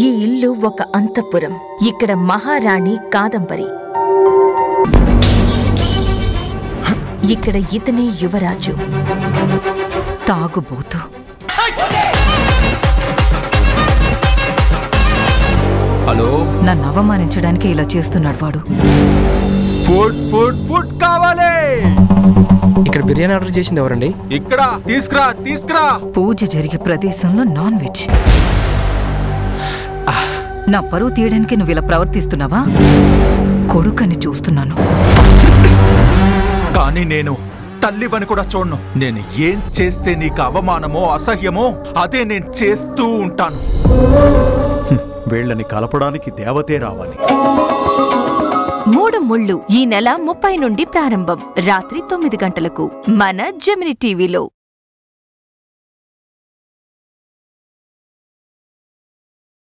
ఈ ఇల్లు ఒక అంతఃపురం. ఇక్కడ మహారాణి కాదంబరి. ఇక్కడ ఇతనే యువరాజు. తాగుబోతు. హలో, నన్ను అవమానించడానికి ఇలా చేస్తున్నాడు వాడు. ఫుడ్ ఫుడ్ ఫుడ్ కావాలి. ఇక్కడ బిర్యానీ ఆర్డర్ చేసింది ఎవరండి? ఇక్కడ తీసుకురా తీసుకురా. పూజ జరిగే ప్రదేశంలో నాన్ వెజ్. నా పరువు తీయడానికి నువ్వు ఇలా ప్రవర్తిస్తున్నావా? కొడుకని చూస్తున్నాను. కానీ నేను తల్లివని కూడా చూడను. నేను ఏం చేస్తే నీకు అవమానమో అసహ్యమో అదే నేను చేస్తూ ఉంటాను. వీళ్ళని కలపడానికి దేవతే రావాలి. 3 ముళ్ళు ఈ నెల 30 నుండి ప్రారంభం. రాత్రి 9 గంటలకు మన జెమిని టీవీలో.